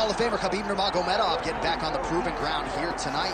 Hall of Famer Khabib Nurmagomedov getting back on the proven ground here tonight.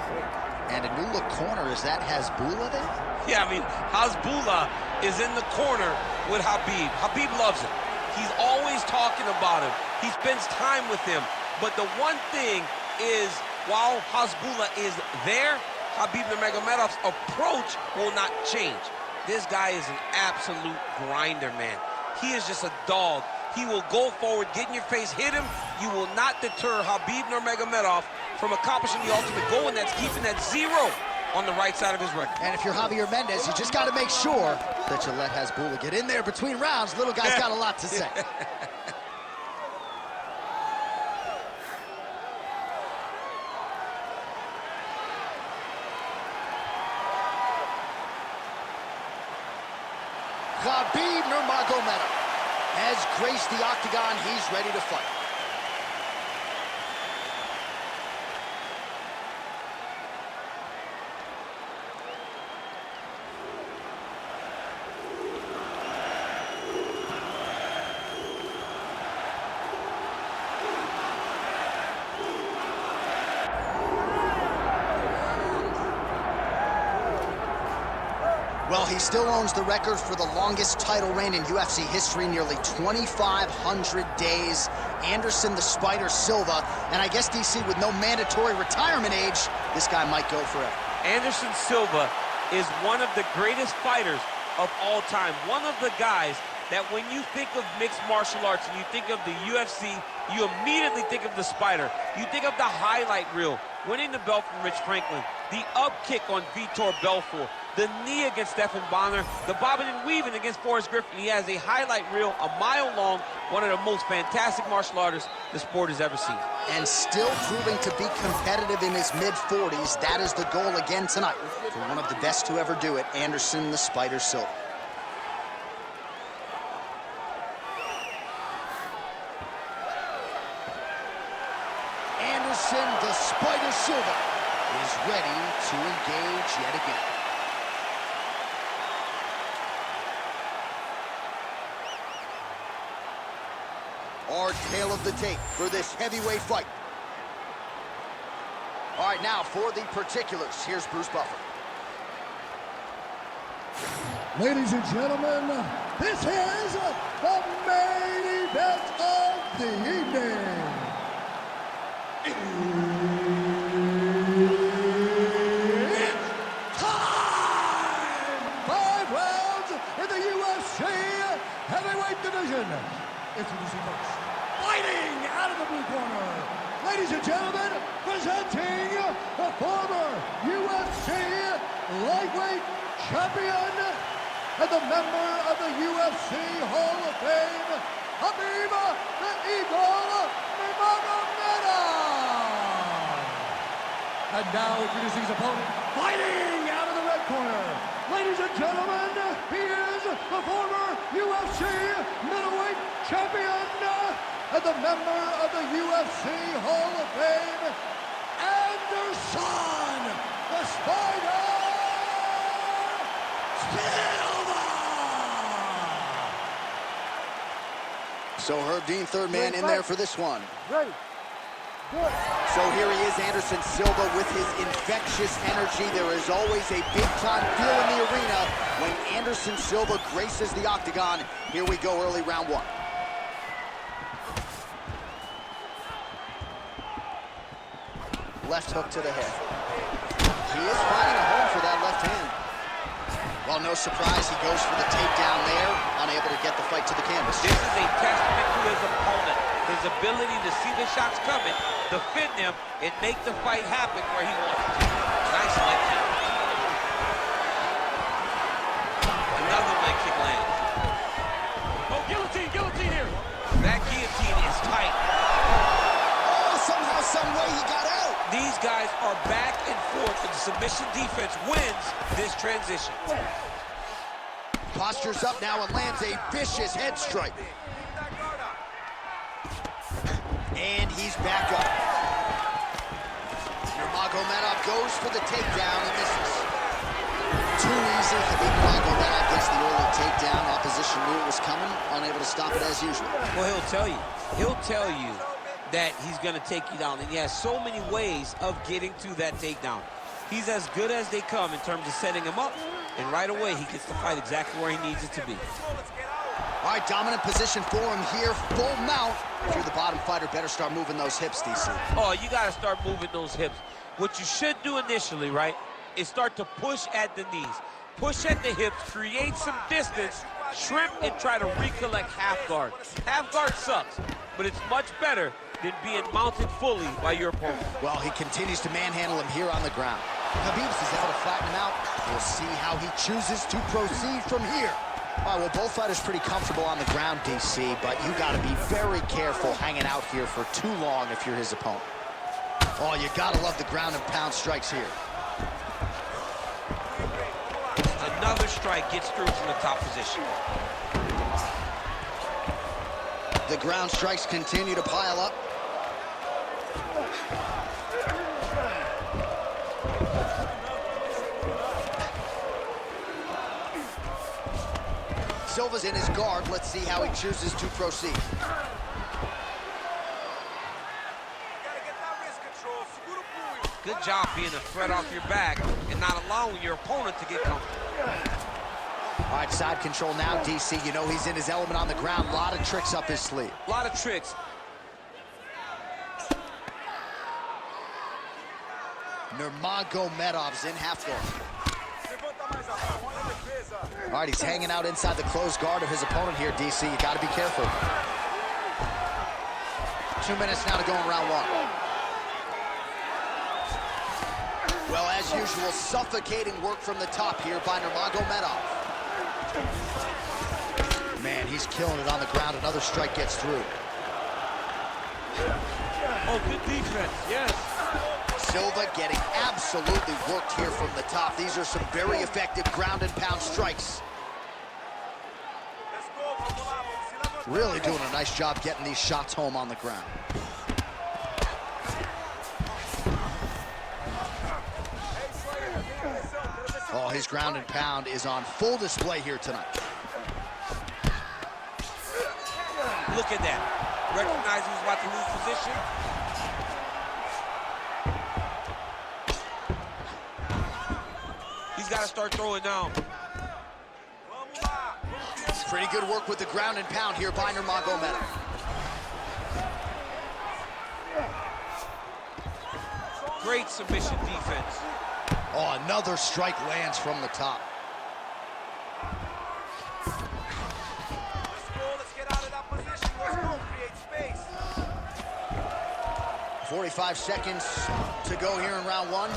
And a new look corner, is that Hasbulla there? Yeah, I mean, Hasbulla is in the corner with Khabib. Khabib loves him. He's always talking about him. He spends time with him. But the one thing is, while Hasbulla is there, Khabib Nurmagomedov's approach will not change. This guy is an absolute grinder, man. He is just a dog. He will go forward, get in your face, hit him. You will not deter Khabib Nurmagomedov from accomplishing the ultimate goal, and that's keeping that 0 on the right side of his record. And if you're Javier Mendez, you just got to make sure that you let Hasbulla get in there between rounds. Little guy's got a lot to say. Khabib Nurmagomedov has graced the octagon. He's ready to fight. Well, he still owns the record for the longest title reign in UFC history, nearly 2,500 days. Anderson the Spider Silva, and I guess, DC, with no mandatory retirement age, this guy might go forever. Anderson Silva is one of the greatest fighters of all time. One of the guys that when you think of mixed martial arts and you think of the UFC, you immediately think of the Spider. You think of the highlight reel, winning the belt from Rich Franklin, the up kick on Vitor Belfort, the knee against Stephan Bonner, the bobbing and weaving against Forrest Griffin. He has a highlight reel a mile long, one of the most fantastic martial artists the sport has ever seen. And still proving to be competitive in his mid-40s. That is the goal again tonight for one of the best to ever do it, Anderson the Spider Silva. Anderson the Spider Silva is ready to engage yet again. Our tale of the tape for this heavyweight fight. All right, now for the particulars, here's Bruce Buffer. Ladies and gentlemen, this is the main event of the evening. It's time! 5 rounds in the UFC heavyweight division. Introducing first, fighting out of the blue corner, ladies and gentlemen, presenting the former UFC lightweight champion and the member of the UFC Hall of Fame, Khabib the Eagle Nurmagomedov. And now introducing his opponent, fighting out of the red corner, ladies and gentlemen, he is the former UFC middleweight champion and the member of the UFC Hall of Fame, Anderson the Spider Silva. So Herb Dean, third man in there for this one. Ready. Good. So here he is, Anderson Silva, with his infectious energy. There is always a big-time feel in the arena when Anderson Silva graces the octagon. Here we go, early round 1. Left hook to the head. He is finding a home for that left hand. Well, no surprise, he goes for the takedown there, unable to get the fight to the canvas. This is a testament to his opponent, his ability to see the shots coming, defend them, and make the fight happen where he wants it to. Nice leg kick. Another leg kick lands. Oh, guillotine, guillotine here. That guillotine is tight. Oh, somehow, some way he got out. These guys are back and forth, and the submission defense wins this transition. Postures up now and lands a vicious head strike. And he's back up. Nurmagomedov goes for the takedown and misses. Too easy. Khabib Nurmagomedov gets the early takedown. Opposition knew it was coming, unable to stop it as usual. Well, he'll tell you that he's going to take you down. And he has so many ways of getting to that takedown. He's as good as they come in terms of setting him up, and right away he gets the fight exactly where he needs it to be. All right, dominant position for him here, full mount. If you're the bottom fighter, better start moving those hips, DC. Oh, you got to start moving those hips. What you should do initially, right, is start to push at the knees. Push at the hips, create some distance, shrimp, and try to recollect half guard. Half guard sucks, but it's much better than being mounted fully by your opponent. Well, he continues to manhandle him here on the ground. Khabib is able to flatten him out. We'll see how he chooses to proceed from here. All right, well, both fighters pretty comfortable on the ground, DC, but you got to be very careful hanging out here for too long if you're his opponent. Oh, you got to love the ground and pound strikes here. Another strike gets through from the top position. The ground strikes continue to pile up. Silva's in his guard. Let's see how he chooses to proceed. Good job being a threat off your back and not allowing your opponent to get comfortable. All right, side control now, DC. You know he's in his element on the ground. A lot of tricks up his sleeve. A lot of tricks. Nurmagomedov's in half guard. All right, he's hanging out inside the closed guard of his opponent here, DC. You got to be careful. 2 minutes now to go in round one. Well, as usual, suffocating work from the top here by Nurmagomedov. Man, he's killing it on the ground. Another strike gets through. Oh, good defense, yes. Silva getting absolutely worked here from the top. These are some very effective ground and pound strikes. Really doing a nice job getting these shots home on the ground. Oh, his ground and pound is on full display here tonight. Look at that. Recognize he's about to lose position. He's got to start throwing down. Pretty good work with the ground and pound here by Nurmagomedov. Great submission defense. Oh, another strike lands from the top. Let's get out of that position. Let's go, create space. 45 seconds to go here in round one.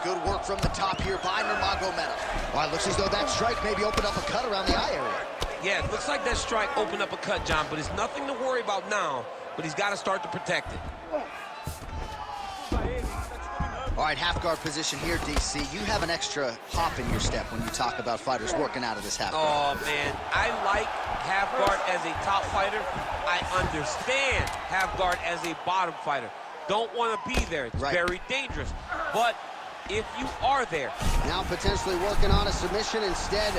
Good work from the top here by Nurmagomedov. Well, it looks as though that strike maybe opened up a cut around the eye area. Yeah, it looks like that strike opened up a cut, John, but it's nothing to worry about now, but he's got to start to protect it. All right, half guard position here, DC. You have an extra hop in your step when you talk about fighters working out of this half guard. Oh, man, I like half guard as a top fighter. I understand half guard as a bottom fighter. Don't want to be there. It's very dangerous. But if you are there. Now potentially working on a submission instead.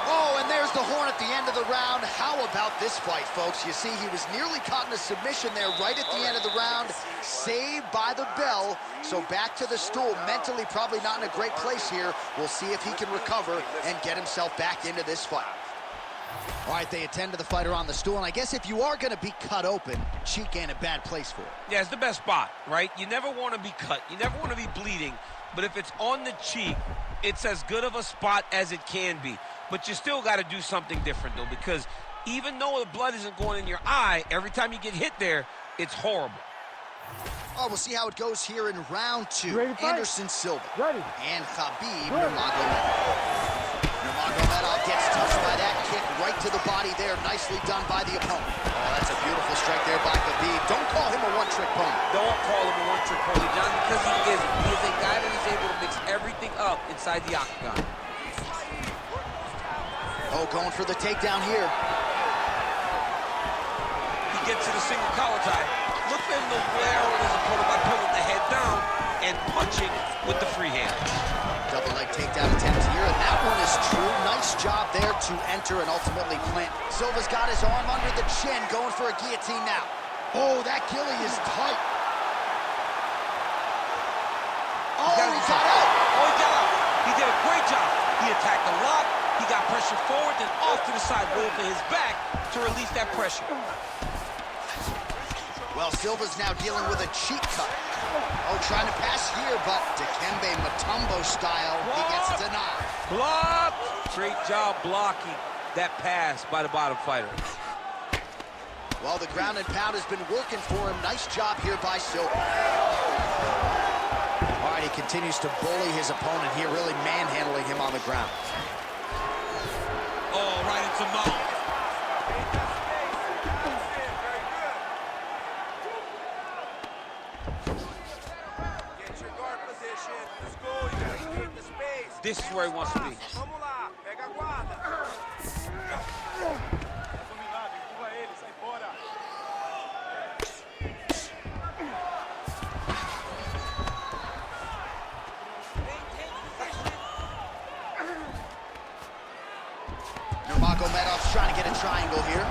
Oh, and there's the horn at the end of the round. How about this fight, folks? You see, he was nearly caught in a submission there right at the end of the round. Saved by the bell. So back to the stool. Mentally probably not in a great place here. We'll see if he can recover and get himself back into this fight. All right, they attend to the fighter on the stool, and I guess if you are going to be cut open, cheek ain't a bad place for it. Yeah, it's the best spot, right? You never want to be cut. You never want to be bleeding. But if it's on the cheek, it's as good of a spot as it can be. But you still got to do something different, though, because even though the blood isn't going in your eye, every time you get hit there, it's horrible. Oh, we'll see how it goes here in round two. Anderson Silva and Khabib Nurmagomedov. Nurmagomedov gets touched by that kick right to the body there. Nicely done by the opponent. Oh, that's a beautiful strike there by Khabib. Don't call him a one-trick pony. Don't call him a one-trick pony, John, because he isn't. He is a guy that is able to mix everything up inside the octagon. Oh, going for the takedown here. He gets to the single collar tie. Look for him to wear on his opponent by pulling the head down and punching with the free hand. Double leg takedown attempt here, and that one is true. Nice job there to enter and ultimately plant. Silva's got his arm under the chin, going for a guillotine now. Oh, that ghillie is tight. Oh, he got out. Oh, he got out. He did a great job. He attacked a lot. He got pressure forward, then off to the side, rolled to his back to release that pressure. Well, Silva's now dealing with a cheat cut. Oh, trying to pass here, but Dikembe Mutombo style, he gets denied. Block! Great job blocking that pass by the bottom fighter. Well, the ground and pound has been working for him. Nice job here by Silva. All right, he continues to bully his opponent here, really manhandling him on the ground. Oh, right into mouth. Get your guard position. Let's go. You gotta create the space. This is where he wants to be. Vamos lá. Pega a guarda. Dominado. Empurra ele. Sai fora. Nurmagomedov's trying to get a triangle here.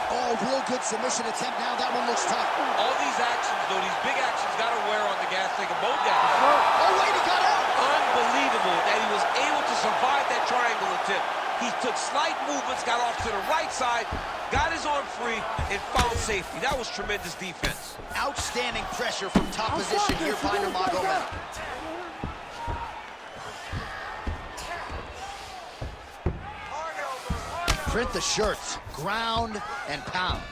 Oh, real good submission attempt now. That one looks tough. All these actions, though, these big actions, got to wear on the gas tank of both guys. Oh, wait, he got out. Unbelievable that he was able to survive that triangle attempt. He took slight movements, got off to the right side, got his arm free, and found safety. That was tremendous defense. Outstanding pressure from top position here by Nurmagomedov. Print the shirts, ground and pound.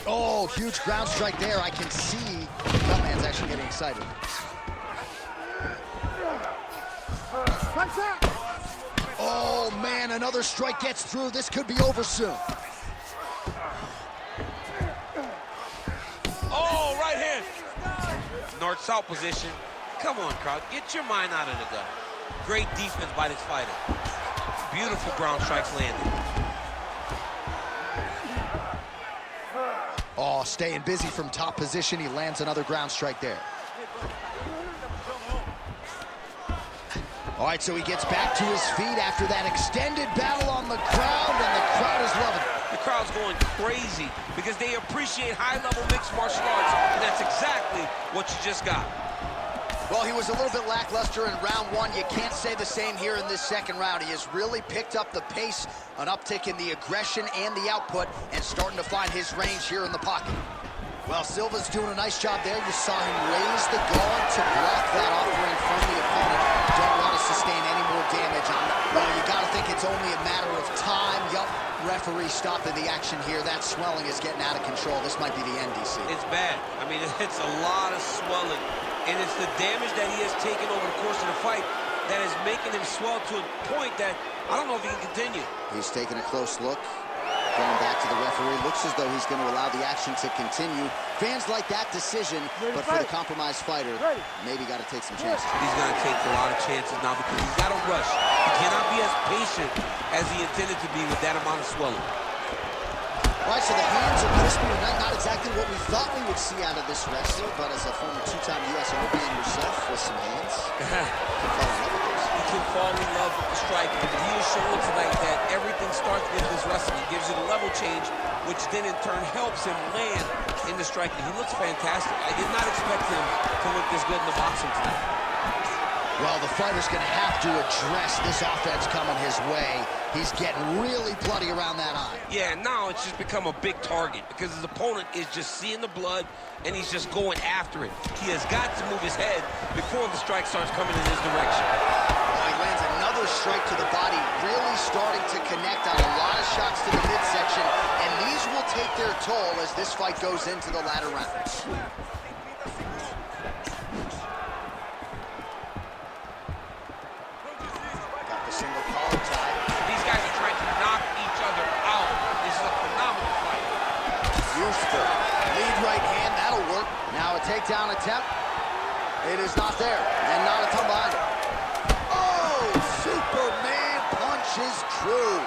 Oh, huge ground strike there. I can see that man's actually getting excited. Oh, man, another strike gets through. This could be over soon. Oh, right hand. North-south position. Come on, crowd. Get your mind out of the gutter. Great defense by this fighter. Beautiful ground strikes landing. Oh, staying busy from top position. He lands another ground strike there. All right, so he gets back to his feet after that extended battle on the ground, and the crowd is loving it. The crowd's going crazy because they appreciate high-level mixed martial arts, and that's exactly what you just got. Well, he was a little bit lackluster in round one. You can't say the same here in this second round. He has really picked up the pace, an uptick in the aggression and the output, and starting to find his range here in the pocket. Well, Silva's doing a nice job there. You saw him raise the guard to block that offering from the opponent. Don't want to sustain any more damage on that. Well, you got to think it's only a matter of time. Yup, referee stopping the action here. That swelling is getting out of control. This might be the end, DC. It's bad. I mean, it's a lot of swelling. And it's the damage that he has taken over the course of the fight that is making him swell to a point that I don't know if he can continue. He's taking a close look. Going back to the referee. Looks as though he's going to allow the action to continue. Fans like that decision, but for the compromised fighter, maybe got to take some chances. He's going to take a lot of chances now because he's got to rush. He cannot be as patient as he intended to be with that amount of swelling. All right, so the hands are crispy tonight. Not exactly what we thought we would see out of this wrestler, but as a former two-time U.S. Olympian yourself with some hands, He can fall in love with the striking. He is showing tonight that everything starts with his wrestling. He gives you the level change, which then in turn helps him land in the striking. He looks fantastic. I did not expect him to look this good in the boxing tonight. Well, the fighter's going to have to address this offense coming his way. He's getting really bloody around that eye. Yeah, now it's just become a big target because his opponent is just seeing the blood and he's just going after it. He has got to move his head before the strike starts coming in his direction. He lands another strike to the body, really starting to connect on a lot of shots to the midsection, and these will take their toll as this fight goes into the latter rounds. Got the single collar tie. These guys are trying to knock each other out. This is a phenomenal fight. Useful. Lead right hand, that'll work. Now a takedown attempt. It is not there, and not a tumble either. Oh, Superman punch is true.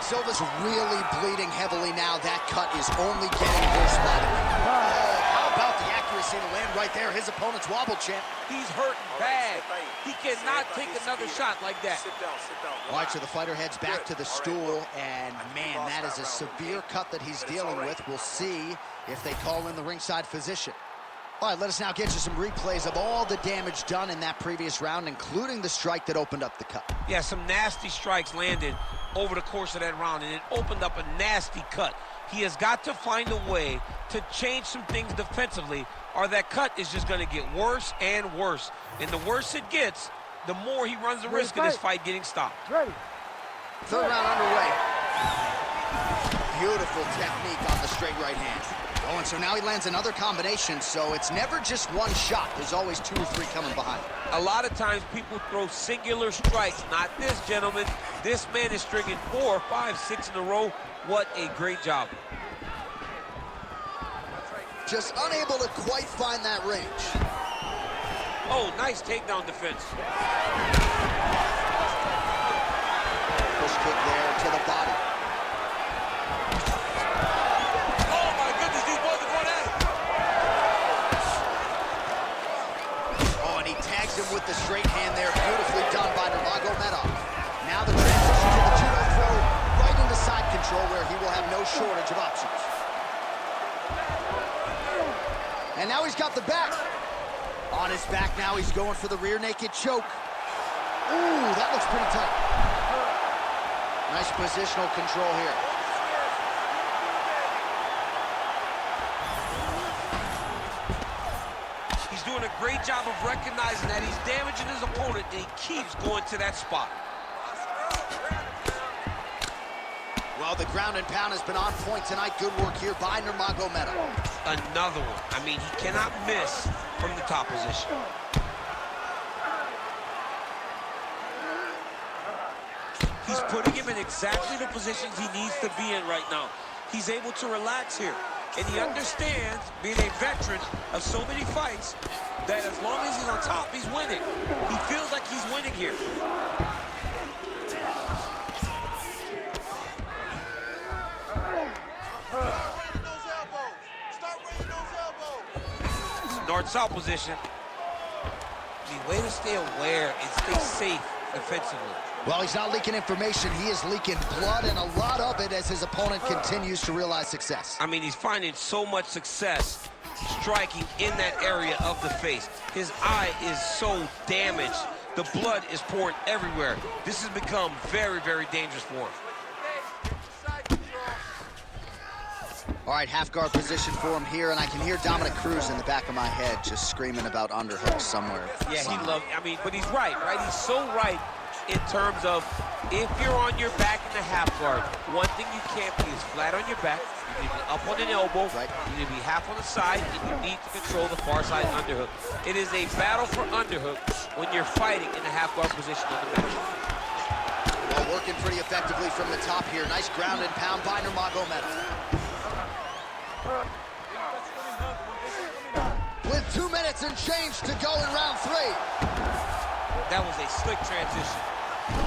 Silva's really bleeding heavily now. That cut is only getting worse by the minute. Oh, how about the accuracy to land right there? His opponent's wobble, champ. He's hurting bad. He cannot take another shot like that. Sit down, sit down. All right, so the fighter heads back to the stool, and man, that is a severe cut that he's dealing with. We'll see if they call in the ringside physician. All right, let us now get you some replays of all the damage done in that previous round, including the strike that opened up the cut. Yeah, some nasty strikes landed over the course of that round, and it opened up a nasty cut. He has got to find a way to change some things defensively, or that cut is just going to get worse and worse. And the worse it gets, the more he runs the risk of this fight getting stopped. Ready. Third round underway. Beautiful technique on the straight right hand. Oh, and so now he lands another combination, so it's never just one shot. There's always 2 or 3 coming behind. A lot of times people throw singular strikes. Not this, gentlemen. This man is stringing 4, 5, 6 in a row. What a great job. Just unable to quite find that range. Oh, nice takedown defense. Push kick there to the body. Oh, my goodness, these boys are going at it. Oh, and he tags him with the straight hand there. Beautifully done by Nurmagomedov. Now the transition to the judo throw right into side control, where he will have no shortage of options. And now he's got the back. On his back now, he's going for the rear naked choke. Ooh, that looks pretty tight. Nice positional control here. He's doing a great job of recognizing that he's damaging his opponent, and he keeps going to that spot. Well, the ground and pound has been on point tonight. Good work here by Nurmagomedov. Another one. I mean, he cannot miss from the top position. He's putting him in exactly the positions he needs to be in right now. He's able to relax here. And he understands, being a veteran of so many fights, that as long as he's on top, he's winning. He feels like he's winning here. North-south position. The way to stay aware and stay safe defensively. Well, he's not leaking information. He is leaking blood, and a lot of it as his opponent continues to realize success. I mean, he's finding so much success striking in that area of the face. His eye is so damaged. The blood is pouring everywhere. This has become very, very dangerous for him. All right, half guard position for him here, and I can hear Dominic Cruz in the back of my head just screaming about underhooks somewhere. Yeah, he loves, I mean, but he's right? He's so right in terms of if you're on your back in the half guard, one thing you can't be is flat on your back. You need to be up on an elbow. Right. You need to be half on the side, and you need to control the far side underhook. It is a battle for underhook when you're fighting in the half guard position on the mat. Well, working pretty effectively from the top here. Nice ground and pound by Nurmagomedov. With 2 minutes and change to go in round 3. That was a slick transition.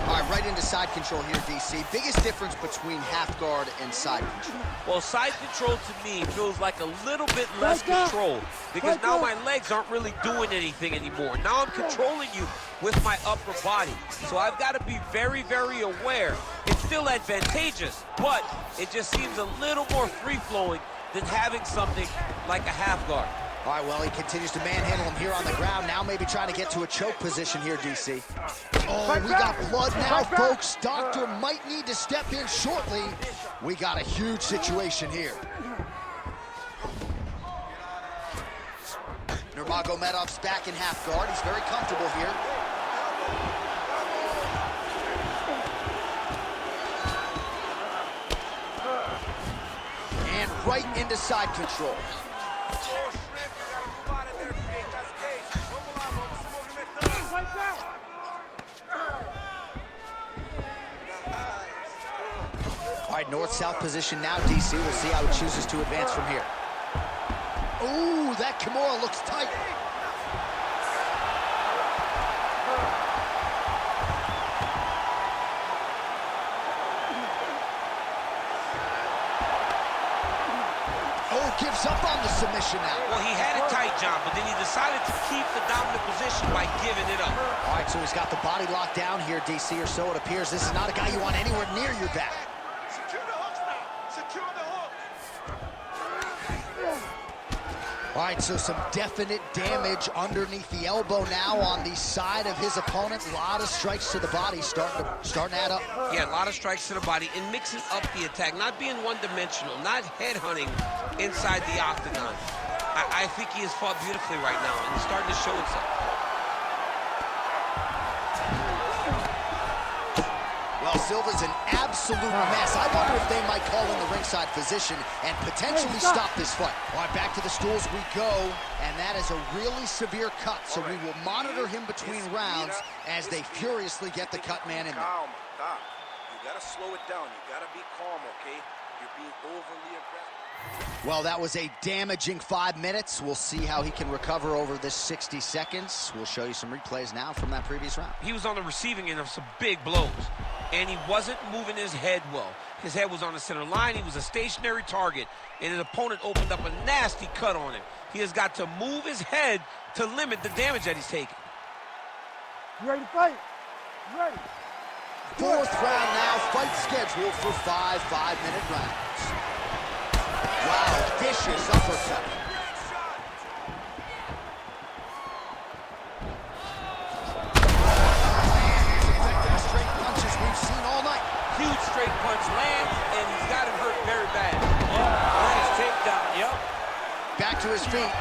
All right, right into side control here, DC. Biggest difference between half guard and side control? Well, side control to me feels like a little bit less control, because now my legs aren't really doing anything anymore. Now I'm controlling you with my upper body. So I've got to be very, very aware. It's still advantageous, but it just seems a little more free-flowing than having something like a half guard. All right, well, he continues to manhandle him here on the ground. Now maybe trying to get to a choke position here, DC. Oh, we got blood now, folks. Doctor might need to step in shortly. We got a huge situation here. Nurmagomedov's back in half guard. He's very comfortable here. And right into side control. All right, north-south position now, DC. We'll see how he chooses to advance from here. Ooh, that Kimura looks tight. gives up on the submission now. Well, he had it tight, John, but then he decided to keep the dominant position by giving it up. All right, so he's got the body locked down here, DC, or so it appears. This is not a guy you want anywhere near your back. Secure the hooks now. Secure the hooks. All right, so some definite damage underneath the elbow now on the side of his opponent. A lot of strikes to the body starting to add up. Yeah, a lot of strikes to the body and mixing up the attack, not being one-dimensional, not headhunting inside the octagon. I think he has fought beautifully right now, and it's starting to show itself. Well, Silva's an absolute mess. I wonder if they might call in the ringside physician and potentially stop this fight. All right, back to the stools we go, and that is a really severe cut, so we will monitor him between rounds as they furiously get the cut man in there. Calm, stop. You gotta slow it down. You gotta be calm, okay? You're being overly aggressive. Well, that was a damaging 5 minutes. We'll see how he can recover over this 60 seconds. We'll show you some replays now from that previous round. He was on the receiving end of some big blows, and he wasn't moving his head well. His head was on the center line. He was a stationary target, and his opponent opened up a nasty cut on him. He has got to move his head to limit the damage that he's taking. You ready to fight? You ready? Fourth round now, fight scheduled for 5 5-minute rounds. Wow, vicious uppercut. Effective straight punches we've seen all night. Huge straight punch lands, and he's got him hurt very bad. Nice takedown, yep. Back to his feet.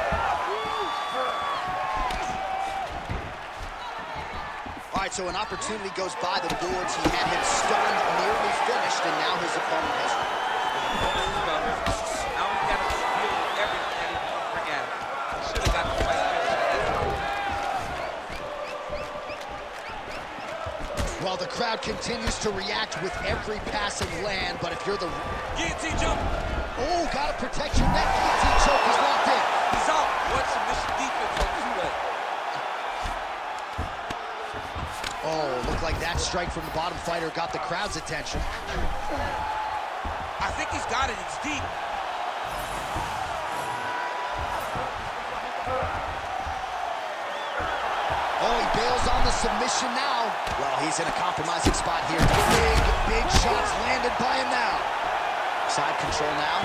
All right, so an opportunity goes by the boards. He had him stunned, nearly finished, and now his opponent has... Now he's got to deal with everything that he's going to bring at him. He should have got the fight finished. Well, the crowd continues to react with every passing land, but if you're the... Guillotine jump. Oh, gotta protect your neck. Guillotine choke is locked in. He's out. What submission defense on this way? Oh, looked like that strike from the bottom fighter got the crowd's attention. I think he's got it. It's deep. Oh, he bails on the submission now. Well, he's in a compromising spot here. Big shots landed by him now. Side control now.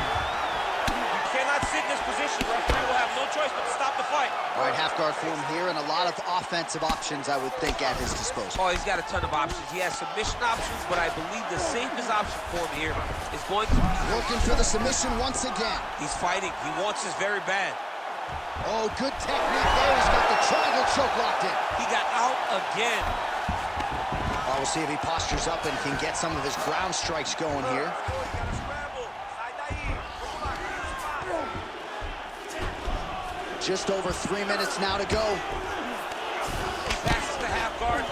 You cannot sit in this position. Referee will have no choice but to stop the fight. All right, half guard form here, and a lot of offensive options, I would think, at his disposal. Oh, he's got a ton of options. He has submission options, but I believe the safest option for him here is going to be... Working for the submission once again. He's fighting. He wants this very bad. Oh, good technique there. He's got the triangle choke locked in. He got out again. Well, we'll see if he postures up and can get some of his ground strikes going here. Just over 3 minutes now to go. He passes the half guard.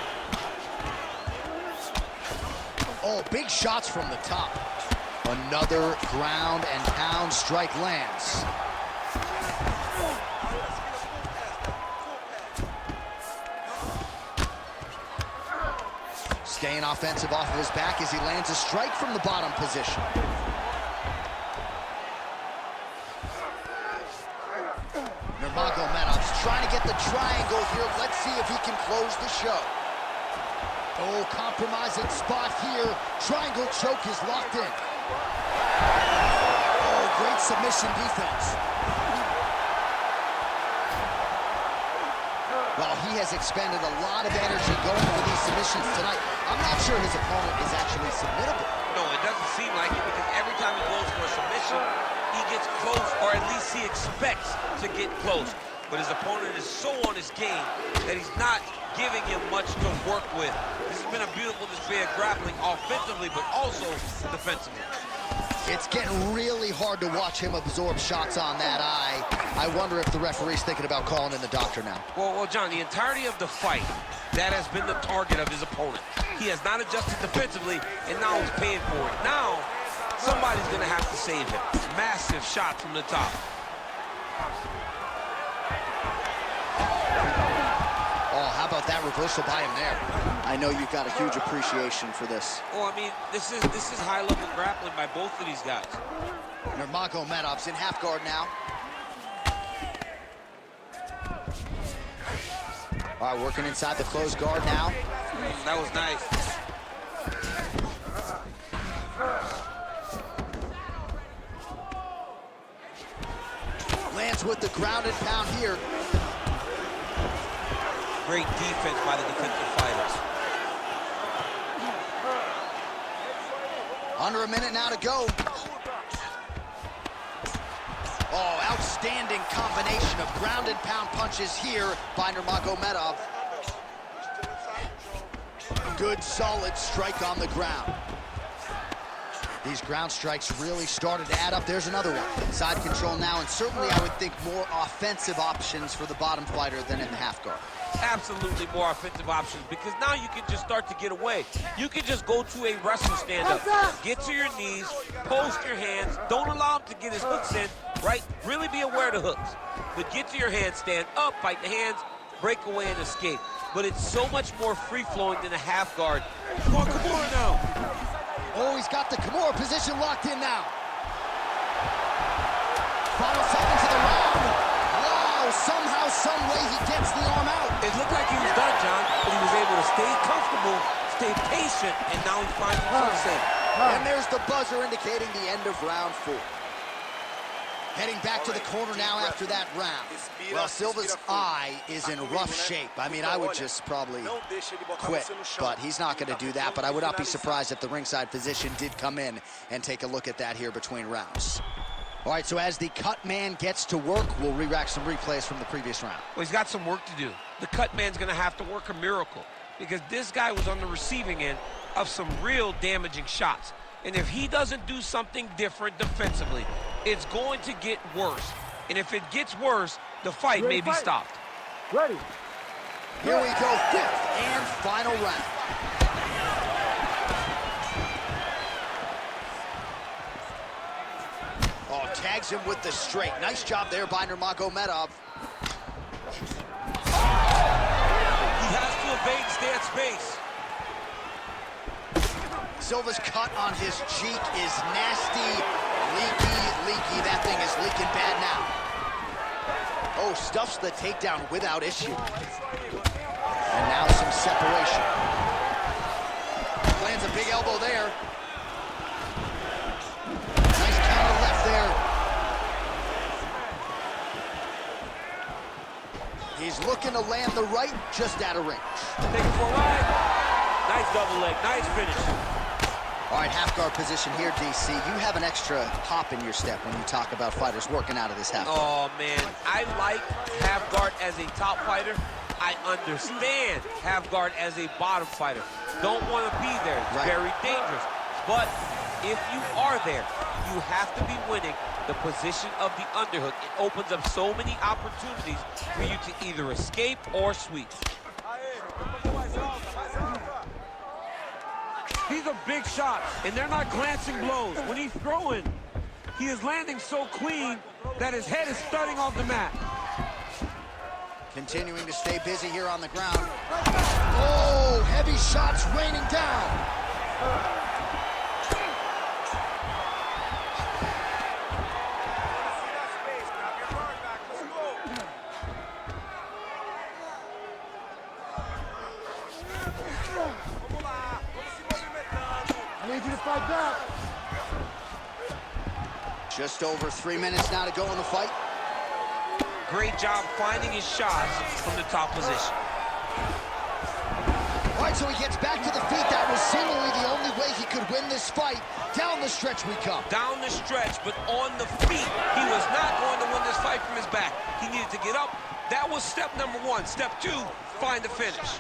Oh, big shots from the top. Another ground and pound strike lands. Staying offensive off of his back as he lands a strike from the bottom position. Nurmagomedov's trying to get the triangle here. Let's see if he can close the show. Oh, compromising spot here. Triangle choke is locked in. Oh, great submission defense. Well, he has expended a lot of energy going for these submissions tonight. I'm not sure his opponent is actually submittable. No, it doesn't seem like it, because every time he goes for a submission, he gets close, or at least he expects to get close. But his opponent is so on his game that he's not giving him much to work with. This has been a beautiful display of grappling offensively, but also defensively. It's getting really hard to watch him absorb shots on that eye. I wonder if the referee's thinking about calling in the doctor now. Well, John, the entirety of the fight, that has been the target of his opponent. He has not adjusted defensively, and now he's paying for it. Now, somebody's going to have to save him. Massive shot from the top. Oh, how about that reversal by him there? I know you've got a huge appreciation for this. Oh, I mean, this is high-level grappling by both of these guys. Nurmagomedov's in half guard now. All right, working inside the closed guard now. That was nice. Lands with the ground and pound here. Great defense by the defensive fighters. Under a minute now to go. Oh, outstanding combination of ground and pound punches here by Nurmagomedov. Good, solid strike on the ground. These ground strikes really started to add up. There's another one. Side control now, and certainly I would think more offensive options for the bottom fighter than in the half guard. Absolutely more offensive options, because now you can just start to get away. You can just go to a wrestling stand-up, get to your knees, post your hands, don't allow him to get his hooks in, right? Really be aware of the hooks. But get to your hands, stand up, fight the hands, break away and escape. But it's so much more free-flowing than a half guard. Come on, Kimura now. Oh, he's got the Kimura position locked in now. Final seconds of the round. Wow, somehow, some way he gets the arm out. It looked like he was done, John, but he was able to stay comfortable, stay patient, and now he finds himself safe. And there's the buzzer indicating the end of round 4. Heading back to the corner now after that round. Well, Silva's eye is in rough shape. I mean, I would just probably quit, but he's not going to do that. But I would not be surprised if the ringside physician did come in and take a look at that here between rounds. All right, so as the cut man gets to work, we'll re-rack some replays from the previous round. Well, he's got some work to do. The cut man's going to have to work a miracle, because this guy was on the receiving end of some real damaging shots. And if he doesn't do something different defensively, it's going to get worse. And if it gets worse, the fight may be stopped. Ready. Here we go, 5th and final round. Oh, tags him with the straight. Nice job there by Nurmagomedov. He has to evade, stay at space. Silva's cut on his cheek is nasty, leaky. That thing is leaking bad now. Oh, stuffs the takedown without issue. And now some separation. Lands a big elbow there. Nice counter left there. He's looking to land the right, just out of range. Take it for a ride. Nice double leg, nice finish. All right, half guard position here, DC. You have an extra hop in your step when you talk about fighters working out of this half guard. Oh, man, I like half guard as a top fighter. I understand half guard as a bottom fighter. Don't want to be there. It's very dangerous. But if you are there, you have to be winning the position of the underhook. It opens up so many opportunities for you to either escape or sweep. These are big shots, and they're not glancing blows. When he's throwing, he is landing so clean that his head is thudding off the mat. Continuing to stay busy here on the ground. Oh, heavy shots raining down. I need you to fight back. Just over 3 minutes now to go in the fight. Great job finding his shots from the top position. All right, so he gets back to the feet. That was seemingly the only way he could win this fight. Down the stretch we come. Down the stretch, but on the feet. He was not going to win this fight from his back. He needed to get up. That was step number 1. Step 2, find the finish.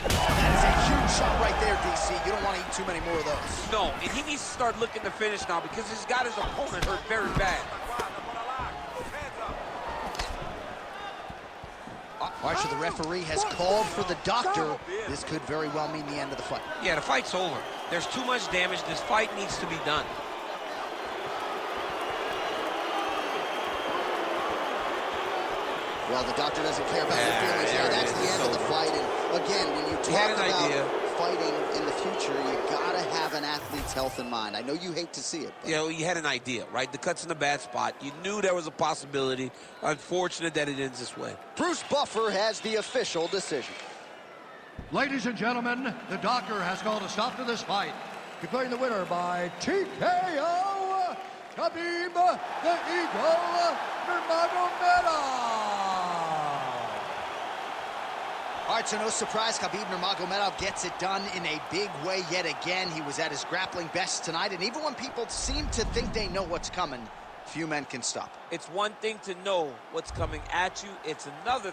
That is a huge shot right there, DC. You don't want to eat too many more of those. No, and he needs to start looking to finish now, because he's got his opponent hurt very bad. All right, so the referee has called for the doctor. This could very well mean the end of the fight. Yeah, the fight's over. There's too much damage. This fight needs to be done. Well, the doctor doesn't care about your feelings there. That's the end of the fight. And again, when you talk about fighting in the future, you gotta have an athlete's health in mind. I know you hate to see it. Yeah, well, you had an idea, right? The cut's in a bad spot. You knew there was a possibility. Unfortunate that it ends this way. Bruce Buffer has the official decision. Ladies and gentlemen, the doctor has called a stop to this fight, declaring the winner by TKO, Khabib the Eagle Nurmagomedov. All right, so no surprise, Khabib Nurmagomedov gets it done in a big way yet again. He was at his grappling best tonight, and even when people seem to think they know what's coming, few men can stop. It's one thing to know what's coming at you. It's another